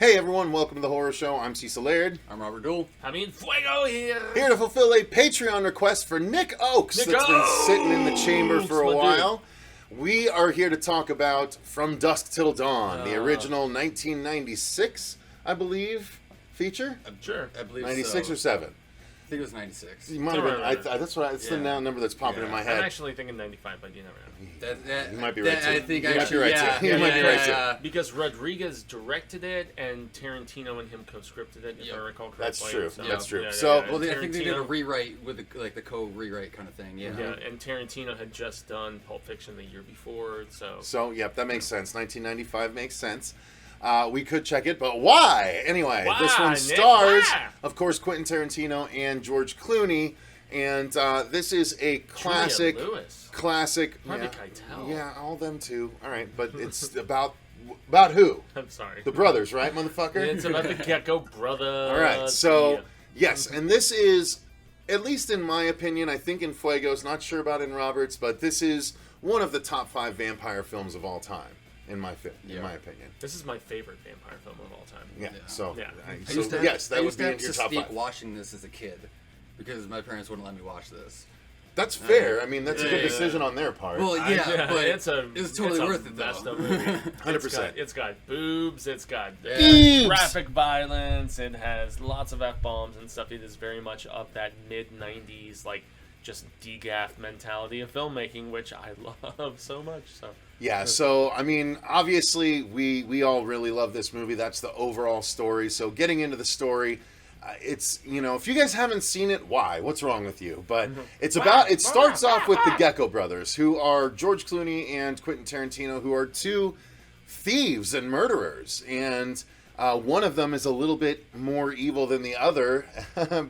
Hey everyone, welcome to the Horror Show. I'm Cecil Laird. I'm Robert Duell. Fuego here. Here to fulfill a Patreon request for Nick Oakes that's been sitting in the chamber for a while. We are here to talk about From Dusk Till Dawn, the original 1996, I believe, feature? Sure. I believe 96 so. or 7? I think it was 96. You might that's what that's the number that's popping in my head. I'm actually thinking 95, but you never know. You might be right too. I think you might be right too. You might be right too. Because Rodriguez directed it and Tarantino and him co-scripted it, if I recall correctly. That's true. So, That's true. Yeah, so, well, I think they did a rewrite with the co-rewrite kind of thing. Yeah. Yeah, and Tarantino had just done Pulp Fiction the year before, so. So, yep, that makes sense. 1995 makes sense. We could check it, but why? Anyway, this one stars, of course, Quentin Tarantino and George Clooney, and this is a classic. Classic. Harvey Keitel. Yeah, all them too. All right, but it's about who? I'm sorry. The brothers, right, motherfucker? It's about the Gecko brother. All right, so yes, and this is, at least in my opinion, I think in Fuego's, not sure about in Robert's, but this is one of the top 5 vampire films of all time. In my opinion, this is my favorite vampire film of all time. Yeah. So, yeah. Yes, that would be in your top 5. Watching this as a kid because my parents wouldn't let me watch this. That's fair. I mean, that's a good decision on their part. Well, but it was totally worth it, though. 100%. It's got boobs. It's got graphic violence. It has lots of F-bombs and stuff. It is very much of that mid-90s, like, just degaff mentality of filmmaking, which I love so much. So. Yeah, so, I mean, obviously, we all really love this movie. That's the overall story. So, getting into the story, it's, if you guys haven't seen it, why? What's wrong with you? But it starts off with the Gecko brothers, who are George Clooney and Quentin Tarantino, who are 2 thieves and murderers. And one of them is a little bit more evil than the other,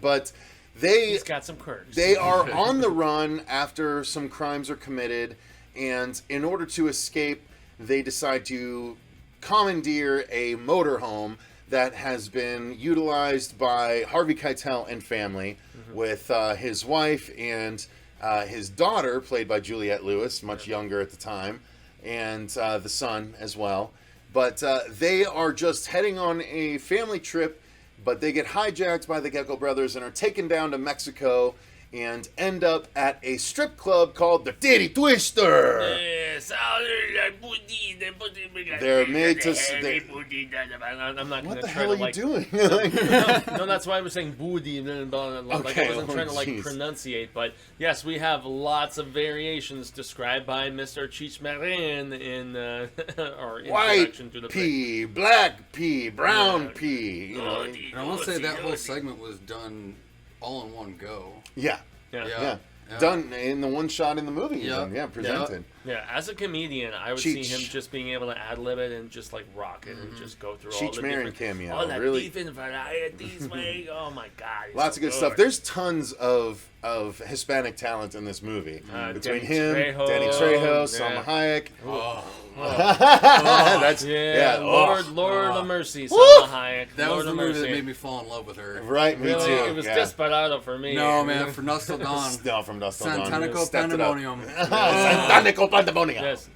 but he's got some quirks. They are on the run after some crimes are committed. And in order to escape, they decide to commandeer a motorhome that has been utilized by Harvey Keitel and family, with his wife and his daughter, played by Juliette Lewis, much younger at the time, and the son as well. But they are just heading on a family trip, but they get hijacked by the Gecko brothers and are taken down to Mexico and end up at a strip club called the Titty Twister. Yes, they're made to. I'm not going what to the try hell to are you doing? No, that's why I was saying booty. Like I wasn't trying to pronunciate, but yes, we have lots of variations described by Mr. Cheech Marin in our introduction to the pea, black pea, brown pea. And I want to say that whole segment was done all in one go. Yeah. Done in the one shot in the movie. Presented. Yeah, as a comedian, I would see him just being able to ad-lib it and just like rock it and just go through all the different cameo. All that really different varieties. Oh my God. Lots of good stuff. There's tons of Hispanic talent in this movie. Between Danny Trejo, Salma Hayek. Lord of mercy, Salma Hayek. That was the movie that made me fall in love with her. Right, me too. It was Desperado for me. No, man, From Dusk Till Dawn. No, From Dusk Till Dawn. Santanico Pandemonium. Santanico Pandemonium. Yes.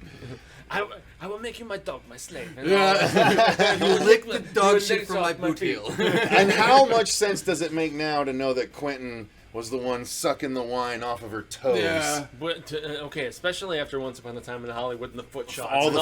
I will make you my dog, my slave. Yeah. You lick the dog shit from my boot heel. And how much sense does it make now to know that Quentin was the one sucking the wine off of her toes? Yeah. But, okay, especially after Once Upon a Time in Hollywood and the foot shots. All the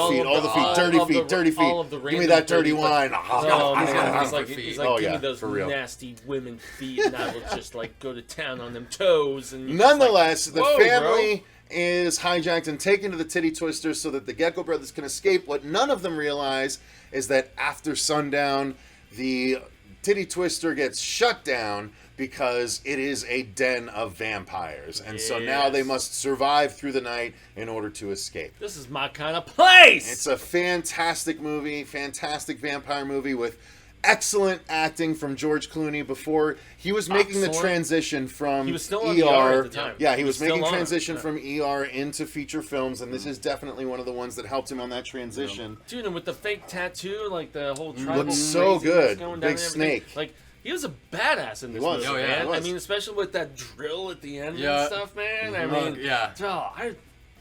feet, dirty feet. All of the give me that dirty wine. Oh, man. He's like, give me those real. nasty women feet, and I will just like go to town on them toes. And nonetheless, the family is hijacked and taken to the Titty Twister so that the Gecko brothers can escape. What none of them realize is that after sundown, the Titty Twister gets shut down because it is a den of vampires. And so now they must survive through the night in order to escape. This is my kind of place! It's a fantastic movie, fantastic vampire movie with excellent acting from George Clooney before he was making the transition from he was still on ER at the time. Yeah, he was making transition from ER into feature films, and this is definitely one of the ones that helped him on that transition. Dude, and with the fake tattoo, like the whole tribal looks so good. Big snake. Like, he was a badass in this movie, man. I mean, especially with that drill at the end and stuff, man. I mean,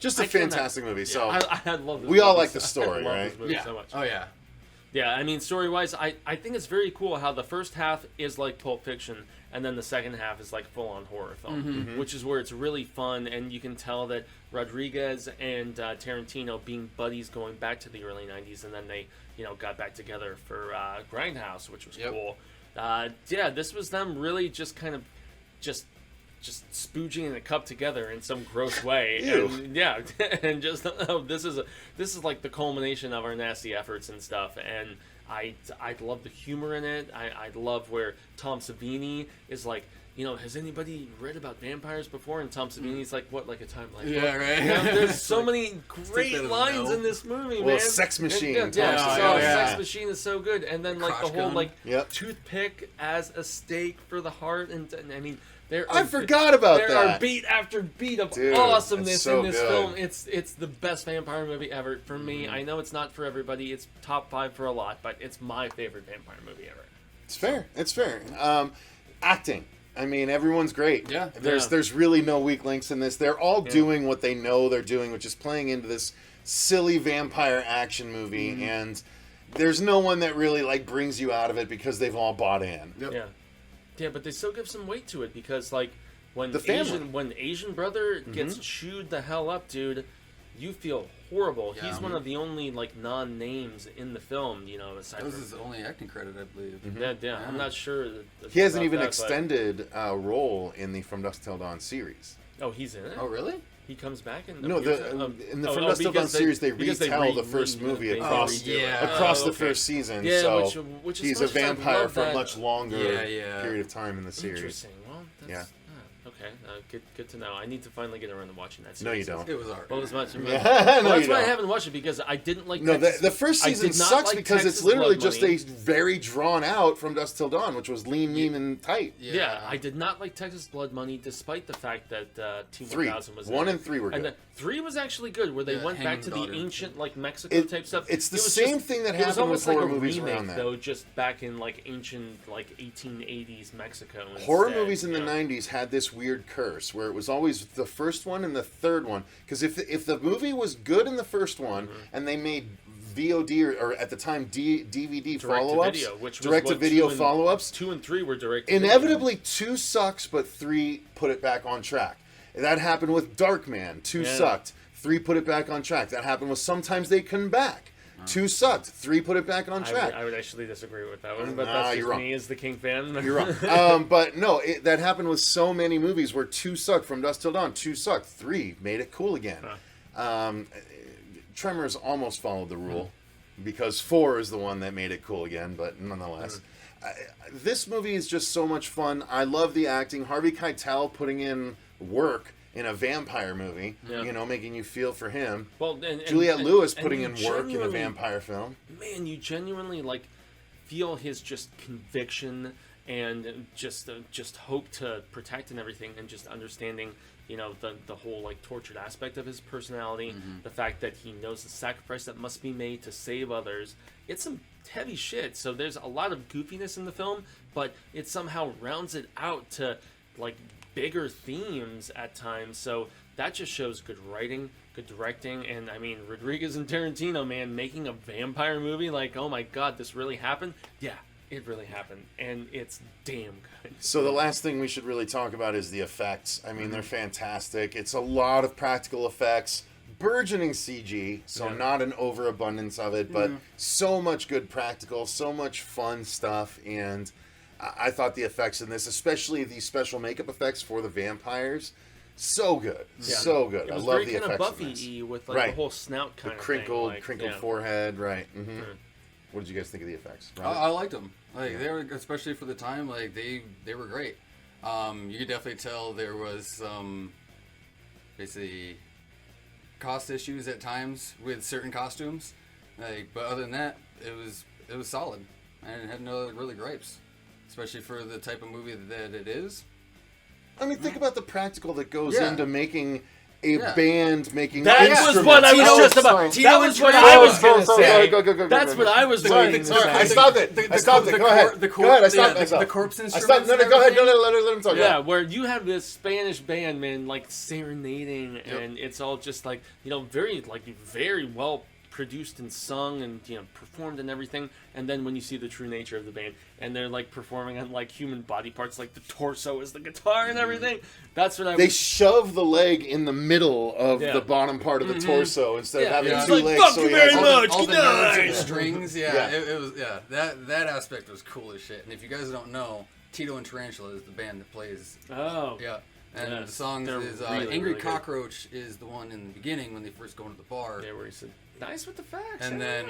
just a fantastic movie. So I love this we movie. all like the story, I love right? this movie so much. Oh, yeah. Yeah, I mean, story-wise, I think it's very cool how the first half is like Pulp Fiction, and then the second half is like full-on horror film, which is where it's really fun, and you can tell that Rodriguez and Tarantino being buddies going back to the early 90s, and then they, got back together for Grindhouse, which was cool. Yeah, this was them really just kind of just spooging in a cup together in some gross way. And, yeah, and just this is like the culmination of our nasty efforts and stuff. And I love the humor in it. I love where Tom Savini is like, has anybody read about vampires before? And Tom Savini's like, what, like a time like yeah, right. There's so many great lines in this movie, man. Sex Machine. Sex Machine is so good. And then like Crush the whole gun. like toothpick as a stake for the heart, and I mean. I forgot about that. There are beat after beat of awesomeness so in this good. film. It's the best vampire movie ever for me. I know it's not for everybody. It's top 5 for a lot, but it's my favorite vampire movie ever. It's fair. It's fair. Acting. I mean, everyone's great. Yeah. There's really no weak links in this. They're all doing what they know they're doing, which is playing into this silly vampire action movie, and there's no one that really like brings you out of it because they've all bought in. Yep. Yeah, but they still give some weight to it because, like, when the Asian brother gets chewed the hell up, dude, you feel horrible. Yeah. He's one of the only like non-names in the film, aside That was from his only acting credit, I believe. Yeah, I'm not sure. He hasn't about even that, extended role in the From Dusk Till Dawn series. But... Oh, he's in it. Oh, really? He comes back and No, in the From Dusk Till Dawn series, they retell the first movie across the first season. Yeah, so which is he's a vampire for a that. much longer Yeah. period of time in the series. Interesting. Well, that's, okay. Good to know. I need to finally get around to watching that series. No, you don't. It was art. Well, as much. No, that's you why I don't. haven't watched it because I didn't like. No, Texas. the first I season did not sucks like because Texas it's literally Blood just Money. a very drawn out From Dusk Till Dawn, which was lean, mean, and tight. Yeah, I did not like Texas Blood Money, despite the fact that Team 3, 1000 was 1 in and 3 were And good. 3 was actually good, where they went back Hanging to Daughter. the ancient like Mexico type stuff. It's the It was same thing that it was happened almost with like horror a movies remake, around that. though, just back in like ancient like 1880s Mexico. Horror instead, movies in the 90s had this weird curse where it was always the first one and the third one. Because if the movie was good in the first one and they made VOD or at the time DVD follow-ups, direct-to-video follow-ups, 2 and 3 were direct. inevitably 2 sucks, but 3 put it back on track. That happened with Darkman. 2 sucked. 3 put it back on track. That happened with Sometimes They Come Back. 2 sucked. 3 put it back on track. I would actually disagree with that one, but Nah, that's you're just wrong. me as the King fan. You're wrong. But no, that happened with so many movies where 2 sucked. From Dusk Till Dawn, 2 sucked. 3 made it cool again. Tremors almost followed the rule because 4 is the one that made it cool again, but nonetheless. This movie is just so much fun. I love the acting. Harvey Keitel putting in work in a vampire movie, making you feel for him. Well, Juliette Lewis putting and in you work in a genuinely- vampire film. Man, you genuinely like feel his just conviction and just hope to protect and everything, and just understanding the whole like tortured aspect of his personality, the fact that he knows the sacrifice that must be made to save others. It's some heavy shit. So there's a lot of goofiness in the film, but it somehow rounds it out to like bigger themes at times. So that just shows good writing, good directing, and I mean Rodriguez and Tarantino, man, making a vampire movie like, oh my god, this really happened? Yeah, it really happened, and it's damn good. So the last thing we should really talk about is the effects. I mean, they're fantastic. It's a lot of practical effects, burgeoning CG, so not an overabundance of it, but so much good practical, so much fun stuff, and I thought the effects in this, especially the special makeup effects for the vampires, so good. So good. It was I love very the kind of effects in Buffy-y this. with like the whole snout kind The of crinkled, thing. crinkled forehead, right. What did you guys think of the effects? I liked them. Like they were, especially for the time. Like they were great. You could definitely tell there was some basically cost issues at times with certain costumes. Like, but other than that, it was solid. I had no really gripes, especially for the type of movie that it is. I mean, think about the practical that goes into making a Yeah. band making That instruments. was what I was just about. That was what I was going to say. Go. That's what I was Sorry, waiting to sorry, I say. stopped it. I stopped it. Go ahead. Go ahead. I stopped myself. The corpse I instruments. stopped. No, go ahead. No, let him talk. Yeah, where you have this Spanish band, man, like serenading, and it's all just like very well produced and sung and performed and everything, and then when you see the true nature of the band and they're like performing on like human body parts, like the torso is the guitar and everything, that's what They shove the leg in the middle of the bottom part of the torso instead of having two legs. Fuck you very much. All the Good nerds night. and the strings, it was that aspect was cool as shit. And if you guys don't know, Tito and Tarantula is the band that plays. Oh. Yeah. And the song is really, Angry really Cockroach is the one in the beginning when they first go into the bar. Yeah, where he said, "Nice with the facts." And then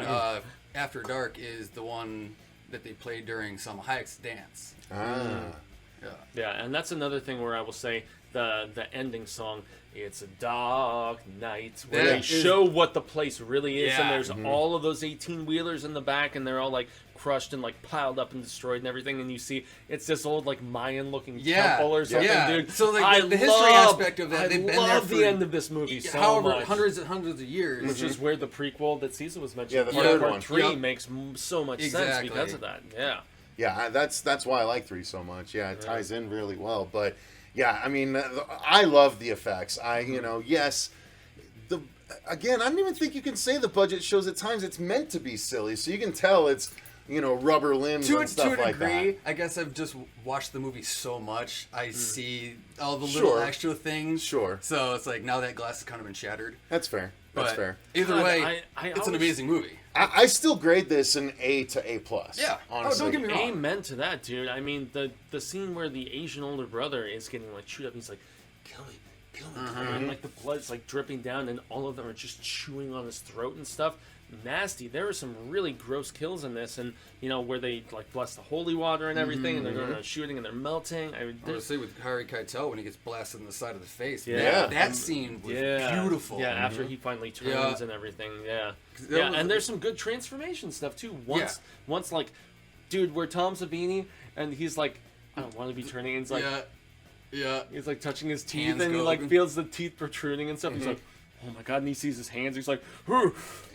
After Dark is the one that they played during Salma Hayek's dance. Yeah, and that's another thing where I will say the ending song, "It's a Dark Night," where they show what the place really is, and there's all of those 18-wheelers in the back, and they're all like crushed and like piled up and destroyed and everything, and you see it's this old like Mayan-looking temple or something, dude. So like the history aspect of that, they've been there for the end of this movie so however much. hundreds and hundreds of years, which is where the prequel that Cecil was mentioning, the third part one. 3 makes so much sense because of that. Yeah, that's why I like 3 so much. Yeah, it ties in really well. But yeah, I mean, I love the effects. Yes, again, I don't even think you can say the budget shows at times it's meant to be silly. So you can tell it's rubber limbs and stuff to a like degree, that. I guess I've just watched the movie so much. I see all the little extra things. Sure. So it's like now that glass has kind of been shattered. That's fair. That's fair. Either way, it's an amazing movie. I still grade this an A to A+. Yeah. Honestly. Oh, don't get me wrong. Amen to that, dude. I mean, the scene where the Asian older brother is getting like chewed up, he's like, kill me, and like the blood's like dripping down, and all of them are just chewing on his throat and stuff. Nasty. There are some really gross kills in this, and where they like bless the holy water and everything, and they're going around shooting and they're melting. Honestly, with Harry Keitel when he gets blasted in the side of the face, that scene was beautiful. Yeah, after he finally turns and everything. And there's some good transformation stuff too. Once like, dude, where Tom Savini and he's like, I don't want to be turning, and he's like, he's like touching his teeth, Hands and he go like open. feels the teeth protruding and stuff. He's like, oh my god, and he sees his hands. He's like,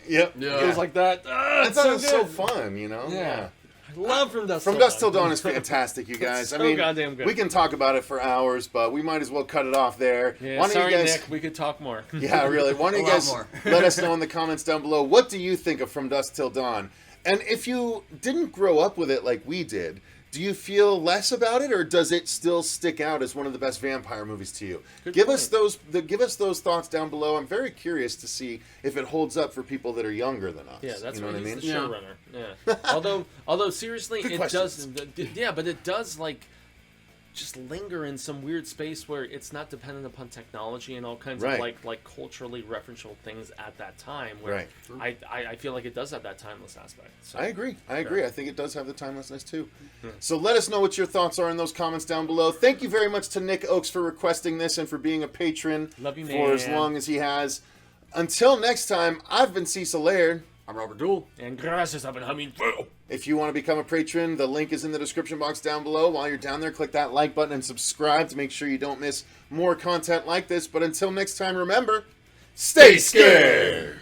Yep. It was like that. I thought it was so fun, Yeah. I love From Dusk From Dusk Till Dawn is fantastic, you guys. So I mean, goddamn good. we can talk about it for hours, but we might as well cut it off there. Yeah, Why don't sorry, you guys... Nick. We could talk more. Yeah, really. Why don't you guys let us know in the comments down below, what do you think of From Dusk Till Dawn? And if you didn't grow up with it like we did, do you feel less about it, or does it still stick out as one of the best vampire movies to you? Give us those thoughts down below. I'm very curious to see if it holds up for people that are younger than us. Yeah, that's you know why what I he's mean? the showrunner. Yeah. although seriously, Good it questions. does. Yeah, but it does like just linger in some weird space where it's not dependent upon technology and all kinds of like culturally referential things at that time. Where I feel like it does have that timeless aspect. So. I agree. I think it does have the timelessness too. So let us know what your thoughts are in those comments down below. Thank you very much to Nick Oakes for requesting this and for being a patron Love you, for as long as he has. Until next time, I've been Cecil Laird. I'm Robert Duell. And gracias, I've been humming Fuego. If you want to become a patron, the link is in the description box down below. While you're down there, click that like button and subscribe to make sure you don't miss more content like this. But until next time, remember, stay scared!